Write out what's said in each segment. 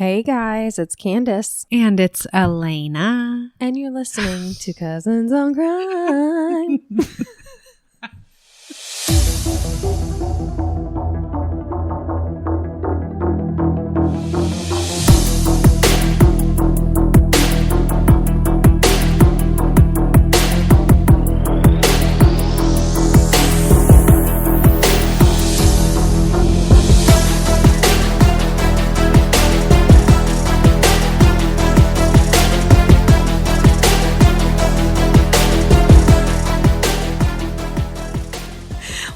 Hey guys, it's Candace. And it's Elena. And you're listening to Cousins on Crime.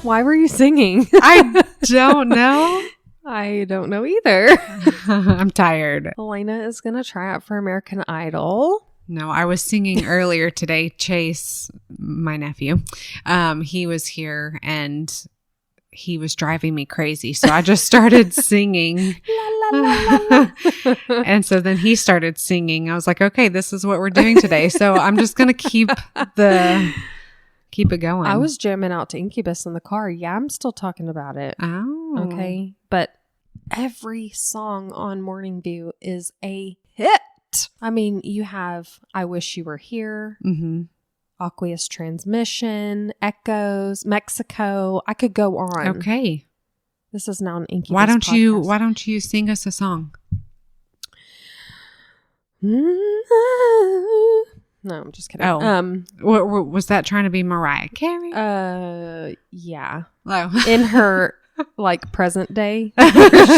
Why were you singing? I don't know. I don't know either. I'm tired. Elena is going to try out for American Idol. No, I was singing earlier today. Chase, my nephew, he was here and he was driving me crazy. So I just started singing. La, la, la, la, la. And so then he started singing. I was like, okay, this is what we're doing today. So I'm just going to keep it going. I was jamming out to Incubus in the car. Yeah, I'm still talking about it. Oh. Okay. But every song on Morning View is a hit. I mean, you have I Wish You Were Here, Aqueous Transmission, Echoes, Mexico. I could go on. Okay. This is now an Incubus Why don't podcast. you sing us a song? No, I'm just kidding. Oh. What was that trying to be Mariah Carey? Yeah. Oh. In her like present day,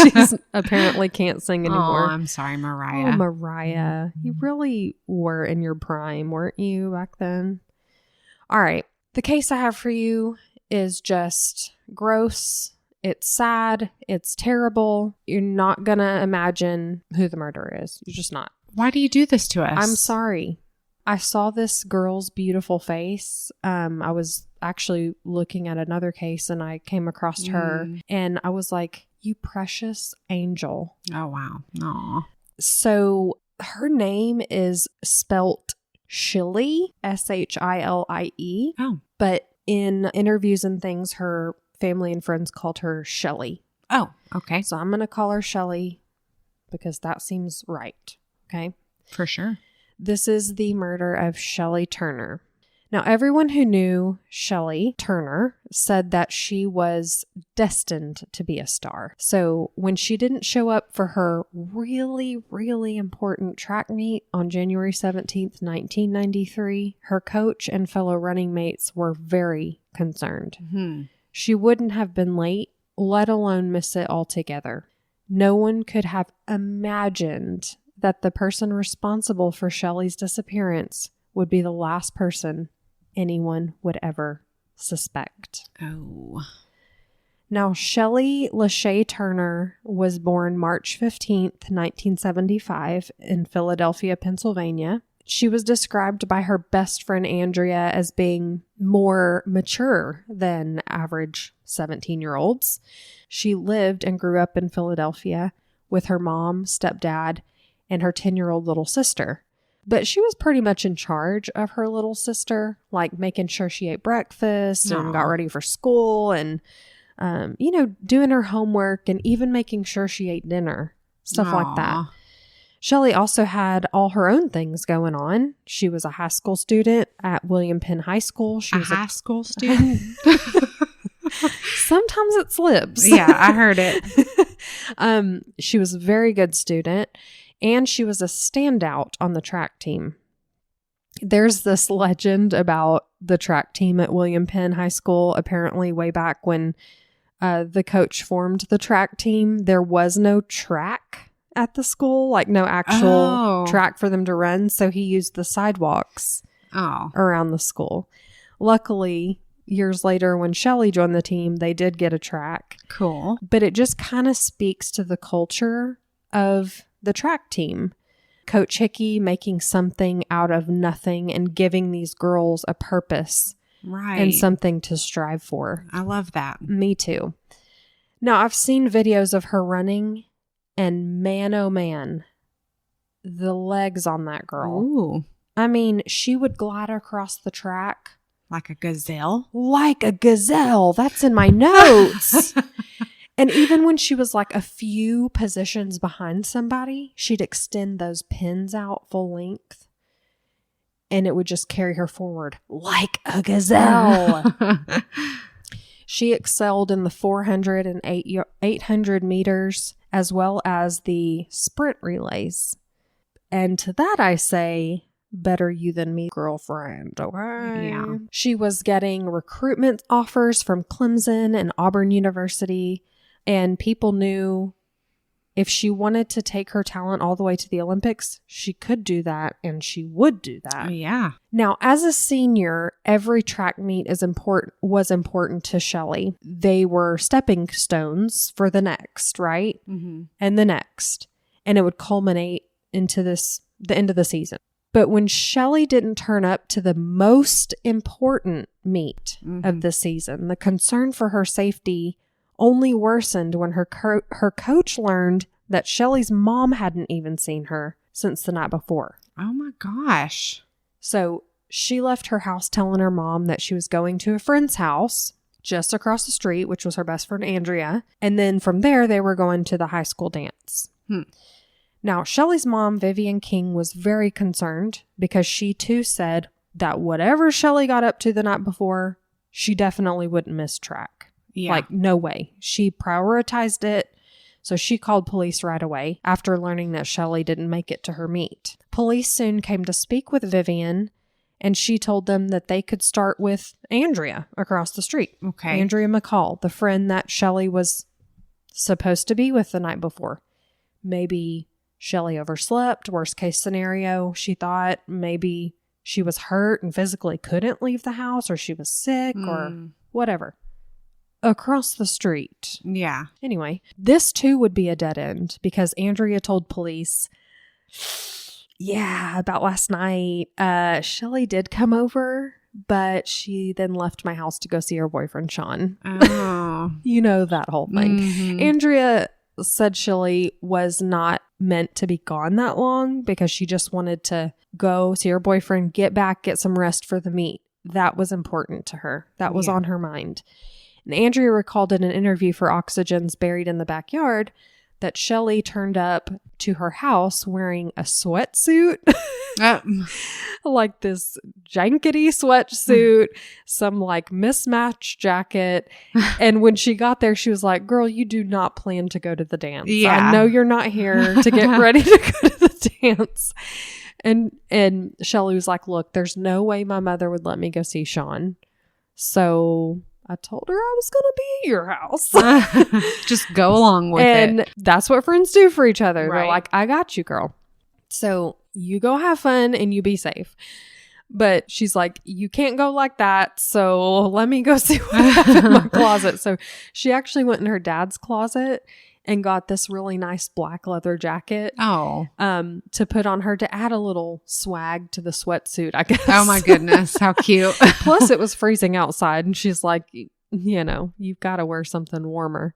she's apparently can't sing anymore. Oh, I'm sorry, Mariah. Oh, Mariah. You really were in your prime, weren't you, back then? All right. The case I have for you is just gross. It's sad. It's terrible. You're not going to imagine who the murderer is. You're just not. Why do you do this to us? I'm sorry. I saw this girl's beautiful face. I was actually looking at another case and I came across her and I was like, you precious angel. Oh, wow. Aw. So her name is spelt Shilie, Shilie. Oh. But in interviews and things, her family and friends called her Shelly. Oh, okay. So I'm going to call her Shelly because that seems right. Okay. For sure. This is the murder of Shilie Turner. Now, everyone who knew Shilie Turner said that she was destined to be a star. So when she didn't show up for her really, really important track meet on January 17th, 1993, her coach and fellow running mates were very concerned. Mm-hmm. She wouldn't have been late, let alone miss it altogether. No one could have imagined that the person responsible for Shelley's disappearance would be the last person anyone would ever suspect. Oh. Now, Shilie Lachey Turner was born March 15th, 1975 in Philadelphia, Pennsylvania. She was described by her best friend Andrea as being more mature than average 17-year-olds. She lived and grew up in Philadelphia with her mom, stepdad, and her 10-year-old little sister. But she was pretty much in charge of her little sister, like making sure she ate breakfast and got ready for school and, doing her homework and even making sure she ate dinner, stuff like that. Shilie also had all her own things going on. She was a high school student at William Penn High School. She was a high school student? Sometimes it slips. Yeah, I heard it. She was a very good student. And she was a standout on the track team. There's this legend about the track team at William Penn High School. Apparently, way back when the coach formed the track team, there was no track at the school, like no actual track for them to run. So he used the sidewalks around the school. Luckily, years later, when Shilie joined the team, they did get a track. Cool. But it just kind of speaks to the culture of the track team. Coach Hickey making something out of nothing and giving these girls a purpose and something to strive for. I love that. Me too. Now, I've seen videos of her running and man, oh man, the legs on that girl. Ooh. I mean, she would glide across the track. Like a gazelle? Like a gazelle. That's in my notes. And even when she was like a few positions behind somebody, she'd extend those pins out full length and it would just carry her forward like a gazelle. She excelled in the 400 and 800 meters as well as the sprint relays. And to that I say, better you than me, girlfriend, okay? Yeah. She was getting recruitment offers from Clemson and Auburn University, and people knew if she wanted to take her talent all the way to the Olympics, she could do that, and she would do that. Yeah. Now, as a senior, every track meet was important to Shilie. They were stepping stones for the next, right? Mm-hmm. And the next. And it would culminate into the end of the season. But when Shilie didn't turn up to the most important meet of the season, the concern for her safety only worsened when her coach learned that Shilie's mom hadn't even seen her since the night before. Oh my gosh. So she left her house telling her mom that she was going to a friend's house just across the street, which was her best friend Andrea. And then from there, they were going to the high school dance. Now, Shilie's mom, Vivian King, was very concerned because she too said that whatever Shilie got up to the night before, she definitely wouldn't miss track. Yeah. Like, no way. She prioritized it. So she called police right away after learning that Shilie didn't make it to her meet. Police soon came to speak with Vivian, and she told them that they could start with Andrea across the street. Okay. Andrea McCall, the friend that Shilie was supposed to be with the night before. Maybe Shilie overslept. Worst case scenario, she thought maybe she was hurt and physically couldn't leave the house, or she was sick or whatever. Across the street. Yeah. Anyway, this too would be a dead end because Andrea told police, yeah, about last night, Shilie did come over, but she then left my house to go see her boyfriend, Sean. Oh. You know that whole thing. Mm-hmm. Andrea said Shilie was not meant to be gone that long because she just wanted to go see her boyfriend, get back, get some rest for the meet. That was important to her. That was on her mind. And Andrea recalled in an interview for Oxygen's Buried in the Backyard that Shilie turned up to her house wearing a sweatsuit, like this jankety sweatsuit, some like mismatched jacket. And when she got there, she was like, girl, you do not plan to go to the dance. Yeah. I know you're not here to get ready to go to the dance. And Shilie was like, look, there's no way my mother would let me go see Sean. So I told her I was going to be at your house. Just go along with it. And that's what friends do for each other. Right. They're like, I got you, girl. So you go have fun and you be safe. But she's like, you can't go like that. So let me go see what I have in my closet. So she actually went in her dad's closet and got this really nice black leather jacket to put on her to add a little swag to the sweatsuit, I guess. Oh my goodness. How cute. Plus it was freezing outside and she's like, you know, you've got to wear something warmer.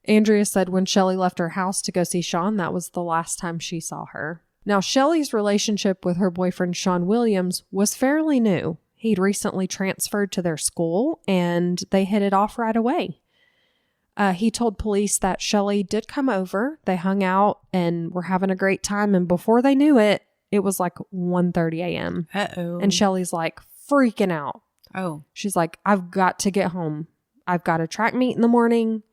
Andrea said when Shilie left her house to go see Sean, that was the last time she saw her. Now, Shilie's relationship with her boyfriend, Sean Williams, was fairly new. He'd recently transferred to their school and they hit it off right away. He told police that Shilie did come over. They hung out and were having a great time. And before they knew it, it was like 1:30 a.m. Uh-oh. And Shelley's like freaking out. Oh. She's like, I've got to get home. I've got a track meet in the morning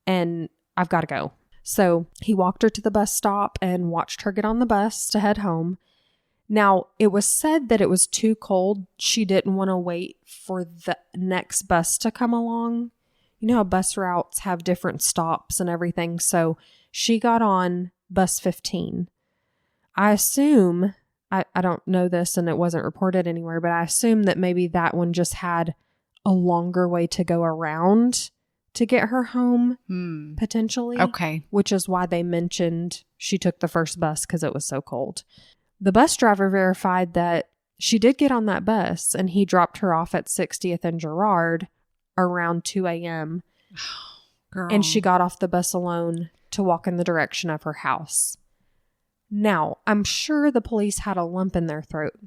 and I've got to go. So he walked her to the bus stop and watched her get on the bus to head home. Now, it was said that it was too cold. She didn't want to wait for the next bus to come along. You know how bus routes have different stops and everything. So she got on bus 15. I assume, I don't know this and it wasn't reported anywhere, but I assume that maybe that one just had a longer way to go around to get her home, potentially. Okay. Which is why they mentioned she took the first bus because it was so cold. The bus driver verified that she did get on that bus and he dropped her off at 60th and Girard around 2 a.m. Girl. And she got off the bus alone to walk in the direction of her house. Now, I'm sure the police had a lump in their throat.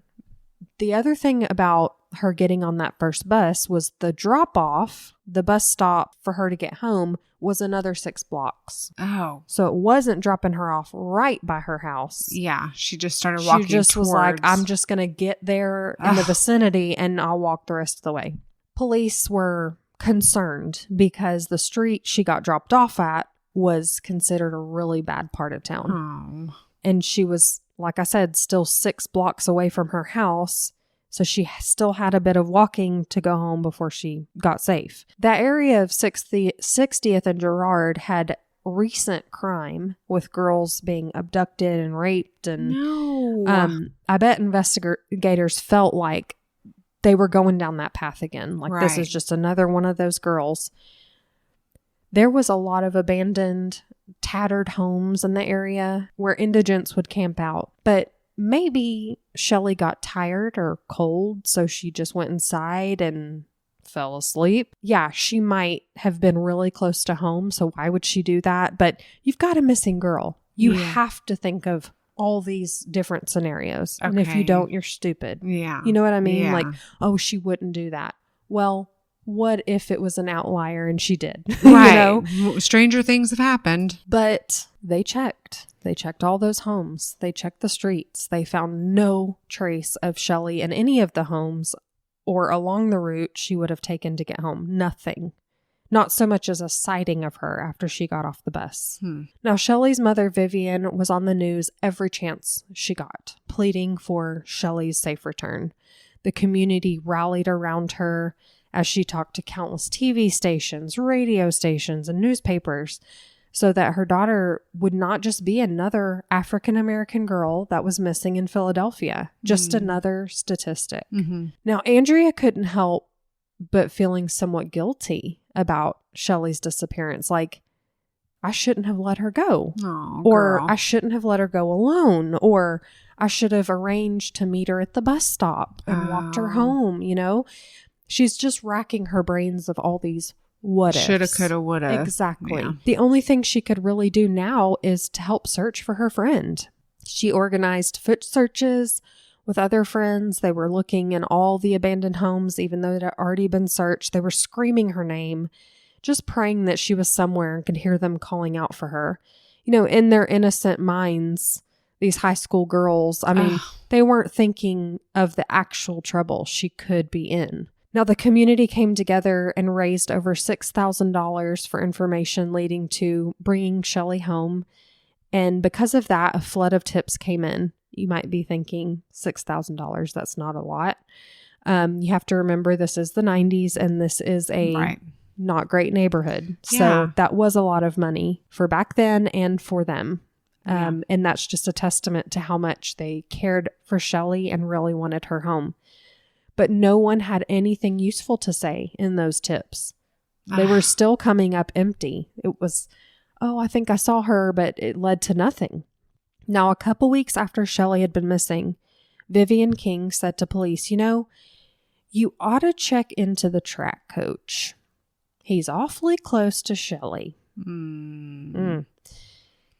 The other thing about her getting on that first bus was the drop off. The bus stop for her to get home was another 6 blocks. Oh. So it wasn't dropping her off right by her house. Yeah. She just started walking She just towards. was like, I'm just going to get there in the vicinity and I'll walk the rest of the way. Police were concerned because the street she got dropped off at was considered a really bad part of town. Oh. And she was, like I said, still 6 blocks away from her house. So she still had a bit of walking to go home before she got safe. That area of 60th and Girard had recent crime with girls being abducted and raped. And No. I bet investigators felt like they were going down that path again. Like this is just another one of those girls. There was a lot of abandoned, tattered homes in the area where indigents would camp out. But maybe Shilie got tired or cold, so she just went inside and fell asleep. Yeah, she might have been really close to home, so why would she do that? But you've got a missing girl. You have to think of all these different scenarios. Okay. And if you don't, you're stupid. Yeah. You know what I mean? Yeah. Like, oh, she wouldn't do that. Well, what if it was an outlier and she did? Right. You know? Stranger things have happened. But they checked. They checked all those homes. They checked the streets. They found no trace of Shilie in any of the homes or along the route she would have taken to get home. Nothing. Not so much as a sighting of her after she got off the bus. Now, Shilie's mother, Vivian, was on the news every chance she got, pleading for Shilie's safe return. The community rallied around her as she talked to countless TV stations, radio stations, and newspapers so that her daughter would not just be another African-American girl that was missing in Philadelphia, just another statistic. Now, Andrea couldn't help but feeling somewhat guilty about Shilie's disappearance. Like, I shouldn't have let her go. Oh, or girl. I shouldn't have let her go alone. Or I should have arranged to meet her at the bus stop and walked her home, you know? She's just racking her brains of all these what ifs. Shoulda, coulda, woulda. Exactly. Yeah. The only thing she could really do now is to help search for her friend. She organized foot searches with other friends. They were looking in all the abandoned homes, even though it had already been searched. They were screaming her name, just praying that she was somewhere and could hear them calling out for her. You know, in their innocent minds, these high school girls, I mean, they weren't thinking of the actual trouble she could be in. Now, the community came together and raised over $6,000 for information leading to bringing Shilie home. And because of that, a flood of tips came in. You might be thinking $6,000, that's not a lot. You have to remember this is the 90s and this is a not great neighborhood. Yeah. So that was a lot of money for back then and for them. And that's just a testament to how much they cared for Shilie and really wanted her home. But no one had anything useful to say in those tips. They were still coming up empty. It was, oh, I think I saw her, but it led to nothing. Now, a couple weeks after Shilie had been missing, Vivian King said to police, you know, you ought to check into the track coach. He's awfully close to Shilie.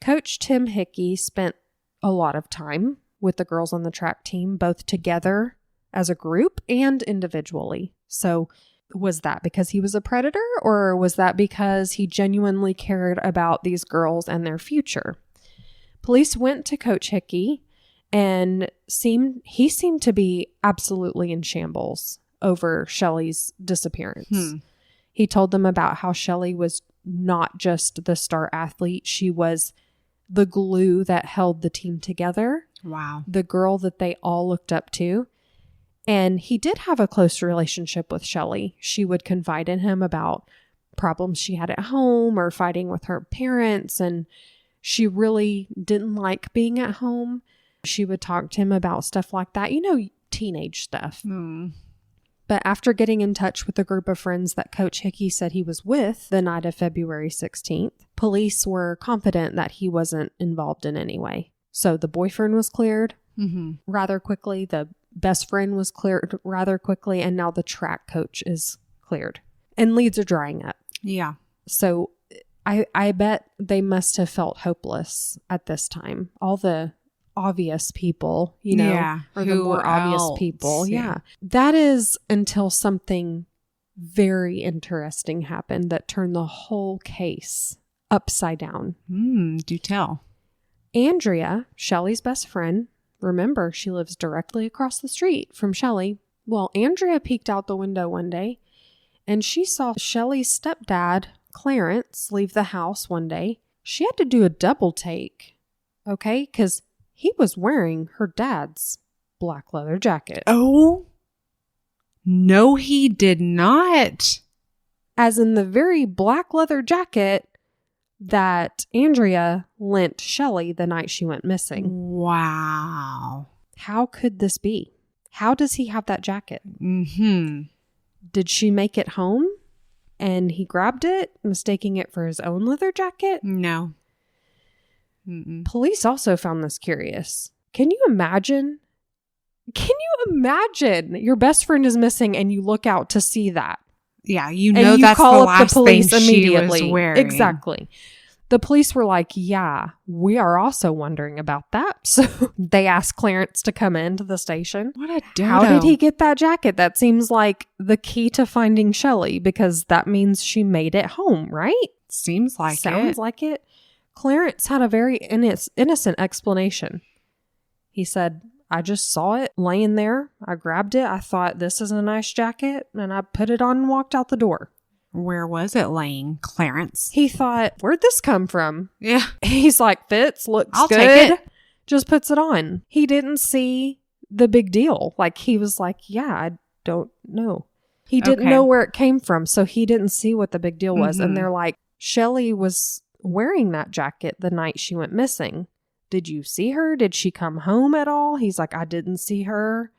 Coach Tim Hickey spent a lot of time with the girls on the track team, both together as a group and individually. So was that because he was a predator, or was that because he genuinely cared about these girls and their future? Police went to Coach Hickey and he seemed to be absolutely in shambles over Shilie's disappearance. He told them about how Shilie was not just the star athlete. She was the glue that held the team together. Wow. The girl that they all looked up to. And he did have a close relationship with Shilie. She would confide in him about problems she had at home or fighting with her parents. And she really didn't like being at home. She would talk to him about stuff like that, you know, teenage stuff. But after getting in touch with a group of friends that Coach Hickey said he was with the night of February 16th, police were confident that he wasn't involved in any way. So the boyfriend was cleared rather quickly. The best friend was cleared rather quickly. And now the track coach is cleared. And leads are drying up. Yeah. So I bet they must have felt hopeless at this time. All the obvious people, you know, Yeah. or the Who more obvious else? people. Yeah. Yeah. That is until something very interesting happened that turned the whole case upside down. Do tell. Andrea, Shelley's best friend, remember, she lives directly across the street from Shelley. Well, Andrea peeked out the window one day and she saw Shelley's stepdad, Clarence, leave the house one day. She had to do a double take, okay? Because he was wearing her dad's black leather jacket. Oh, no, he did not. As in the very black leather jacket that Andrea lent Shelley the night she went missing. Wow. How could this be? How does he have that jacket? Mm-hmm. Did she make it home and he grabbed it, mistaking it for his own leather jacket? No. Mm-mm. Police also found this curious. Can you imagine? Can you imagine your best friend is missing and you look out to see that? Yeah, you And know you that's call the up last the police thing immediately. she was wearing. Exactly. The police were like, yeah, we are also wondering about that. So they asked Clarence to come into the station. What a dodo. How did he get that jacket? That seems like the key to finding Shelley, because that means she made it home, right? Seems like Sounds it. like it. Clarence had a very innocent explanation. He said, I just saw it laying there. I grabbed it. I thought, this is a nice jacket. And I put it on and walked out the door. Where was it laying, Clarence? He thought, where'd this come from? Yeah. He's like, fits, looks I'll good. take it. Just puts it on. He didn't see the big deal. Like, he was like, yeah, I don't know. He didn't Okay. know where it came from. So he didn't see what the big deal was. Mhm. And they're like, Shelley was wearing that jacket the night she went missing. Did you see her? Did she come home at all? He's like, I didn't see her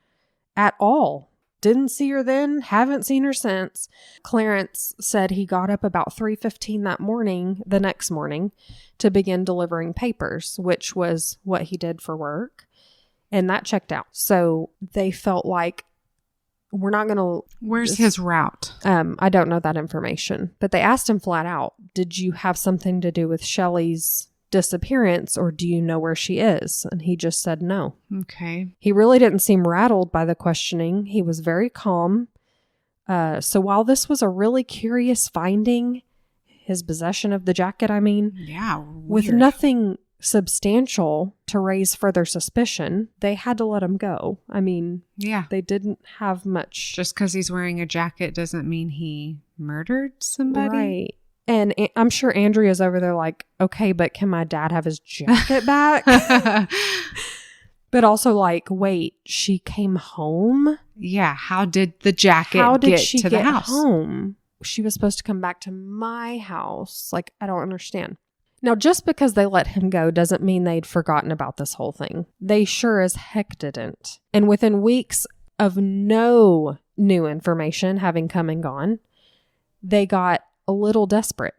at all. Didn't see her then. Haven't seen her since. Clarence said he got up about 3:15 the next morning, to begin delivering papers, which was what he did for work. And that checked out. So they felt like, we're not going to... Where's his route? I don't know that information, but they asked him flat out, did you have something to do with Shelley's disappearance, or do you know where she is? And he just said no. Okay. He really didn't seem rattled by the questioning. He was very calm. So while this was a really curious finding, his possession of the jacket, Yeah. with weird. nothing substantial to raise further suspicion, they had to let him go. Yeah. They didn't have much. Just because he's wearing a jacket doesn't mean he murdered somebody. Right. And I'm sure Andrea's over there like, okay, but can my dad have his jacket back? But also like, wait, she came home? Yeah. How did the jacket How did get she to the get house? home? She was supposed to come back to my house. Like, I don't understand. Now, just because they let him go doesn't mean they'd forgotten about this whole thing. They sure as heck didn't. And within weeks of no new information having come and gone, they got a little desperate.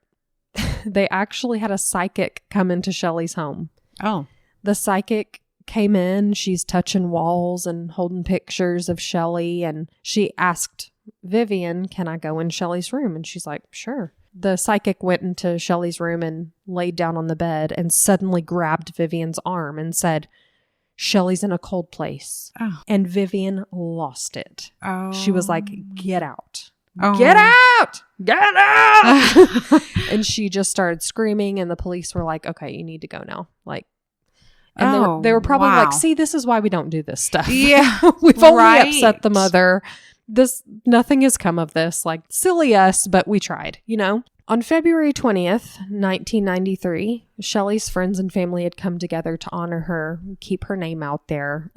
They actually had a psychic come into Shelley's home. Oh. The psychic came in. She's touching walls and holding pictures of Shelley. And she asked Vivian, can I go in Shelley's room? And she's like, sure. The psychic went into Shelley's room and laid down on the bed and suddenly grabbed Vivian's arm and said, Shelley's in a cold place. Oh. And Vivian lost it. Oh. She was like, get out. Oh. Get out! Get out! And she just started screaming, and the police were like, okay, you need to go now. Like, and they were probably wow. like, see, this is why we don't do this stuff. Yeah. We've only right. upset the mother. Nothing has come of this. Like, silly us, but we tried, you know? On February 20th, 1993, Shelley's friends and family had come together to honor her, keep her name out there.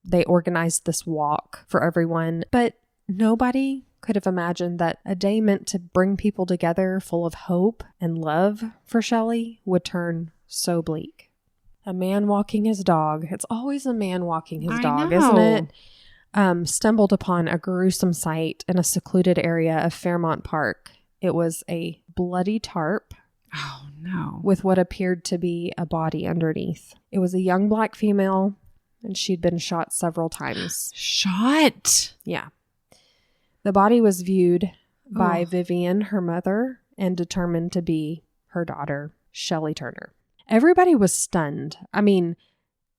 They organized this walk for everyone, but nobody could have imagined that a day meant to bring people together full of hope and love for Shelley would turn so bleak. A man walking his dog. It's always a man walking his dog, isn't it? Stumbled upon a gruesome sight in a secluded area of Fairmont Park. It was a bloody tarp. Oh, no. With what appeared to be a body underneath. It was a young black female, and she'd been shot several times. Shot? Yeah. The body was viewed by Vivian, her mother, and determined to be her daughter, Shilie Turner. Everybody was stunned.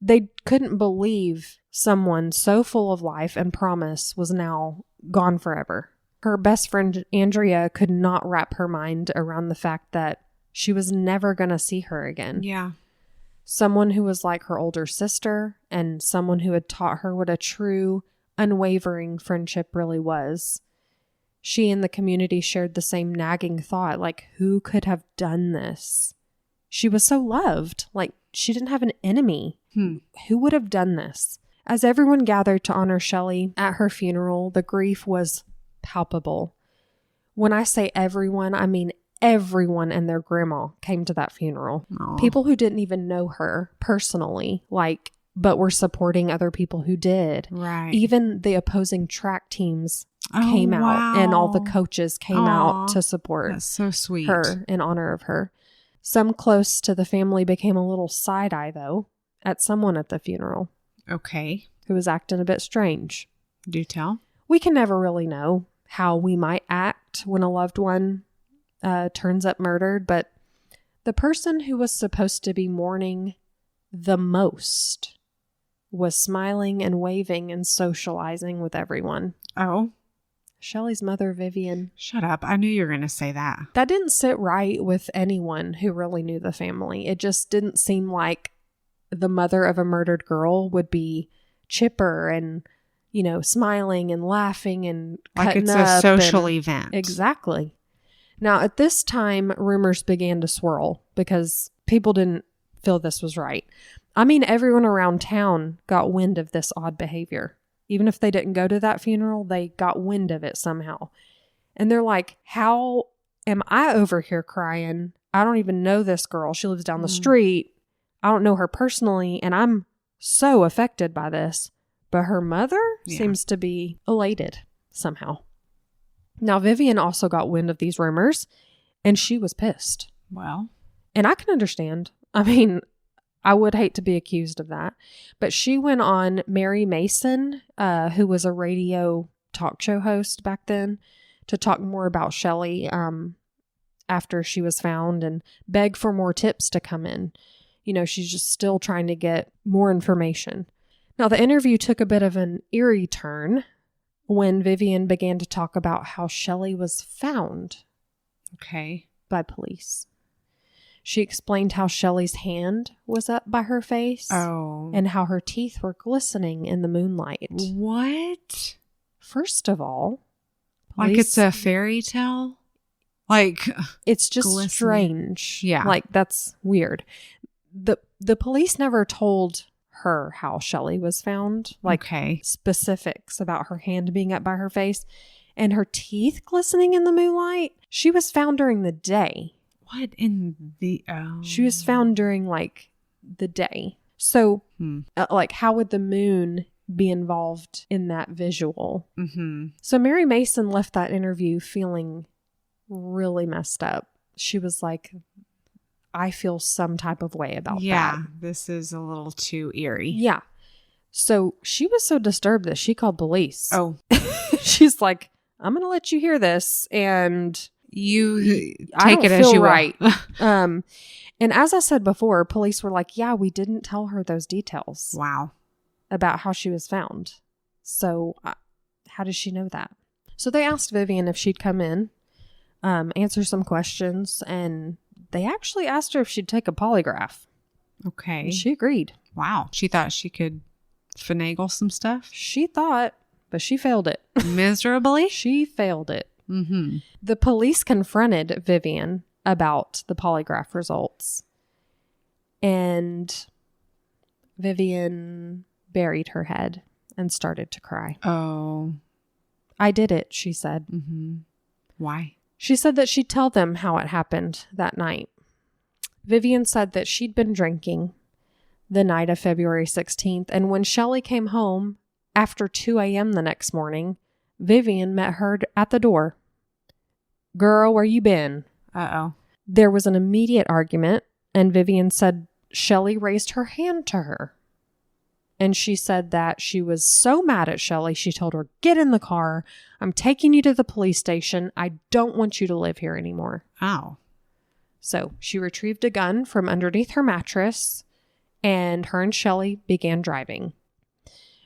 They couldn't believe someone so full of life and promise was now gone forever. Her best friend, Andrea, could not wrap her mind around the fact that she was never going to see her again. Yeah. Someone who was like her older sister and someone who had taught her what a true, unwavering friendship really was. She and the community shared the same nagging thought, like, who could have done this? She was so loved, like she didn't have an enemy. Who would have done this? As everyone gathered to honor Shilie at her funeral, the grief was palpable. When I say everyone, I mean everyone and their grandma came to that funeral. Aww. People who didn't even know her personally, but were supporting other people who did. Right. Even the opposing track teams came out, and all the coaches came out to support That's so sweet. her in honor of her. Some close to the family became a little side-eye, though, at someone at the funeral. Okay. Who was acting a bit strange. Do tell. We can never really know how we might act when a loved one turns up murdered, but the person who was supposed to be mourning the most was smiling and waving and socializing with everyone. Oh. Shelley's mother, Vivian. Shut up. I knew you were going to say that. That didn't sit right with anyone who really knew the family. It just didn't seem like the mother of a murdered girl would be chipper and, smiling and laughing and like cutting it's up a social event. Exactly. Now, at this time, rumors began to swirl because people didn't feel this was right. I mean, everyone around town got wind of this odd behavior. Even if they didn't go to that funeral, they got wind of it somehow. And they're like, how am I over here crying? I don't even know this girl. She lives down the street. I don't know her personally, and I'm so affected by this. But her mother seems to be elated somehow. Now, Vivian also got wind of these rumors, and she was pissed. Well. And I can understand. I mean, I would hate to be accused of that. But she went on Mary Mason, who was a radio talk show host back then, to talk more about Shilie after she was found and beg for more tips to come in. She's just still trying to get more information. Now, the interview took a bit of an eerie turn when Vivian began to talk about how Shilie was found by police. She explained how Shelley's hand was up by her face and how her teeth were glistening in the moonlight. What? First of all, like it's a fairy tale? Like it's just glistening. Strange. Yeah. Like that's weird. The police never told her how Shilie was found. Like specifics about her hand being up by her face and her teeth glistening in the moonlight. She was found during the day. What in the... She was found during, the day. So, how would the moon be involved in that visual? Mm-hmm. So, Mary Mason left that interview feeling really messed up. She was like, I feel some type of way about that. Yeah, this is a little too eerie. Yeah. So, she was so disturbed that she called police. Oh. She's like, I'm going to let you hear this, and... You take it as you right. And as I said before, police were like, yeah, we didn't tell her those details. Wow. About how she was found. So how does she know that? So they asked Vivian if she'd come in, answer some questions, and they actually asked her if she'd take a polygraph. Okay. And she agreed. Wow. She thought she could finagle some stuff? She thought, but she failed it. Miserably? She failed it. Mm-hmm. The police confronted Vivian about the polygraph results, and Vivian buried her head and started to cry. Oh. I did it, she said. Mm-hmm. Why? She said that she'd tell them how it happened that night. Vivian said that she'd been drinking the night of February 16th, and when Shilie came home after 2 a.m. the next morning, Vivian met her at the door. Girl, where you been? Uh-oh. There was an immediate argument, and Vivian said Shilie raised her hand to her. And she said that she was so mad at Shilie, she told her, get in the car. I'm taking you to the police station. I don't want you to live here anymore. Oh. So she retrieved a gun from underneath her mattress and her and Shilie began driving.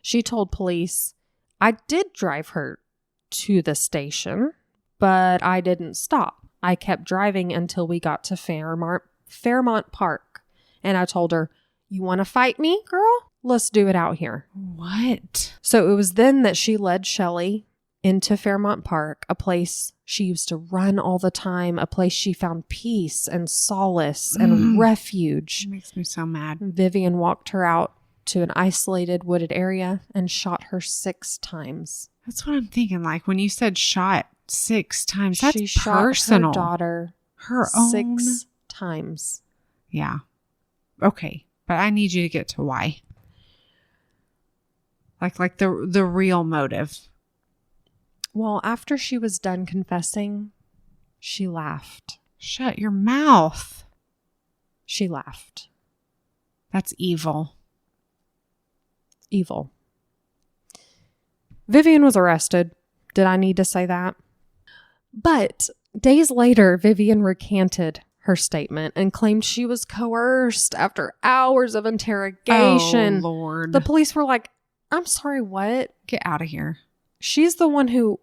She told police, "I did drive her to the station, but I didn't stop. I kept driving until we got to Fairmont Park. And I told her, 'You want to fight me, girl? Let's do it out here.'" What? So it was then that she led Shilie into Fairmont Park, a place she used to run all the time, a place she found peace and solace and refuge. It makes me so mad. Vivian walked her out to an isolated wooded area and shot her 6 times. That's what I'm thinking. Like when you said shot 6 times, that's she personal. shot her daughter Her own 6 times. Yeah. Okay. But I need you to get to why. Like the real motive. Well, after she was done confessing, she laughed. Shut your mouth. She laughed. That's evil. Evil. Vivian was arrested. Did I need to say that? But days later, Vivian recanted her statement and claimed she was coerced after hours of interrogation. Oh, Lord. The police were like, "I'm sorry, what?" Get out of here. She's the one who,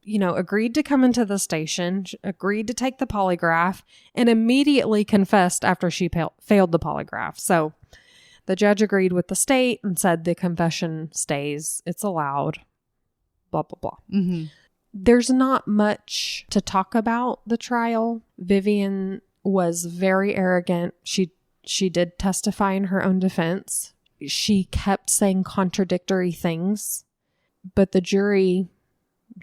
agreed to come into the station, agreed to take the polygraph, and immediately confessed after she failed the polygraph. So the judge agreed with the state and said the confession stays. It's allowed. Blah, blah, blah. Mm-hmm. There's not much to talk about the trial. Vivian was very arrogant. She did testify in her own defense. She kept saying contradictory things, but the jury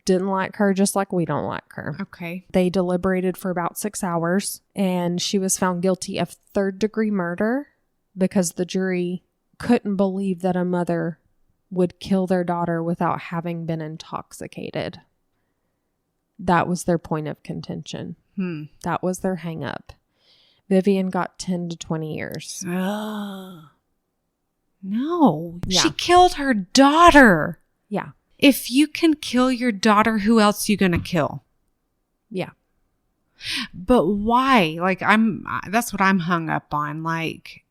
didn't like her just like we don't like her. Okay. They deliberated for about 6 hours, and she was found guilty of 3rd-degree murder because the jury couldn't believe that a mother would kill their daughter without having been intoxicated. That was their point of contention. That was their hang up. Vivian got 10 to 20 years. No. Yeah. She killed her daughter. Yeah. If you can kill your daughter, who else you going to kill? Yeah. But why? Like that's what I'm hung up on. Like,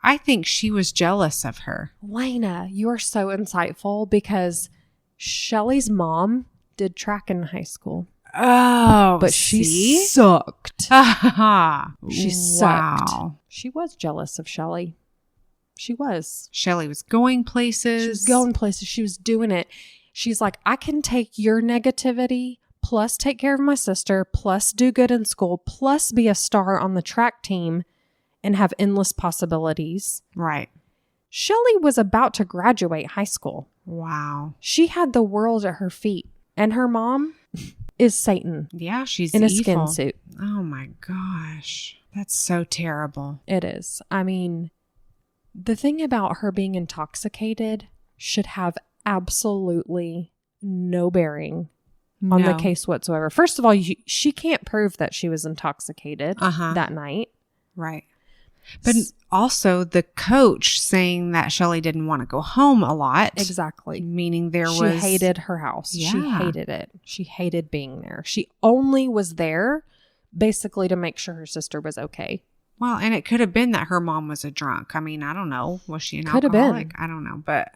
I think she was jealous of her. Lena, you are so insightful because Shelley's mom did track in high school. Oh, but she sucked. She sucked. Wow. She was jealous of Shelley. She was. Shelley was going places. She was going places. She was doing it. She's like, I can take your negativity, plus take care of my sister, plus do good in school, plus be a star on the track team and have endless possibilities. Right. Shelley was about to graduate high school. Wow. She had the world at her feet. And her mom is Satan. Yeah, she's in a evil. skin suit. Oh my gosh. That's so terrible. It is. I mean, the thing about her being intoxicated should have absolutely no bearing on the case whatsoever. First of all, she can't prove that she was intoxicated that night. Right. But also the coach saying that Shelley didn't want to go home a lot. Exactly. Meaning she hated her house. Yeah. She hated it. She hated being there. She only was there basically to make sure her sister was okay. Well, and it could have been that her mom was a drunk. I mean, I don't know. Was she an could alcoholic? Have been. I don't know. But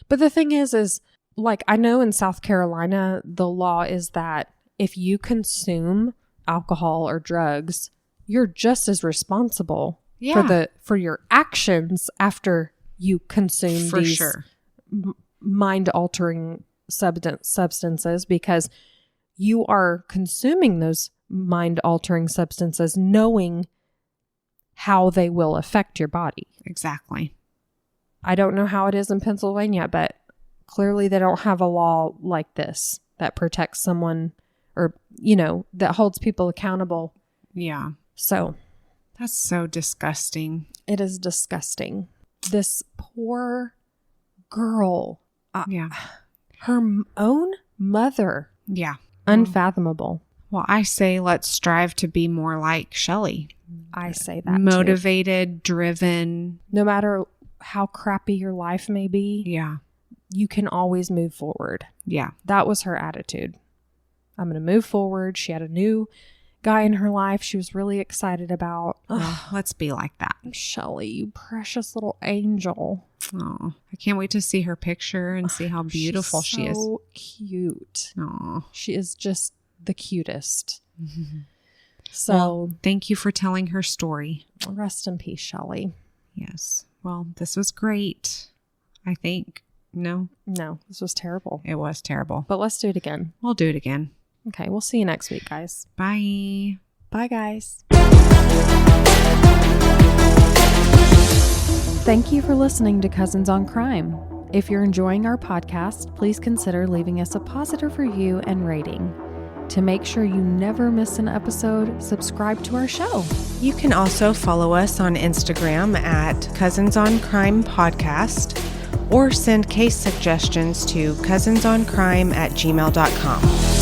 the thing is like, I know in South Carolina, the law is that if you consume alcohol or drugs, you're just as responsible for your actions after you consume these mind-altering substances, because you are consuming those mind-altering substances knowing how they will affect your body. Exactly. I don't know how it is in Pennsylvania, but clearly they don't have a law like this that protects someone or, that holds people accountable. Yeah. So that's so disgusting. It is disgusting. This poor girl. Her own mother. Yeah. Unfathomable. Well, I say let's strive to be more like Shelley. I say that motivated, driven. No matter how crappy your life may be. Yeah. You can always move forward. Yeah. That was her attitude. I'm going to move forward. She had a new guy in her life she was really excited about. Well, let's be like that. Shilie, you precious little angel. Oh, I can't wait to see her picture and see how beautiful she is. So cute. Oh, she is just the cutest. Mm-hmm. So well, thank you for telling her story. Rest in peace, Shilie. Yes. Well, this was great. I think. No, this was terrible. It was terrible. But let's do it again. We'll do it again. Okay, we'll see you next week, guys. Bye. Bye, guys. Thank you for listening to Cousins on Crime. If you're enjoying our podcast, please consider leaving us a positive review and rating. To make sure you never miss an episode, subscribe to our show. You can also follow us on Instagram at Cousins on Crime Podcast, or send case suggestions to cousinsoncrime@gmail.com.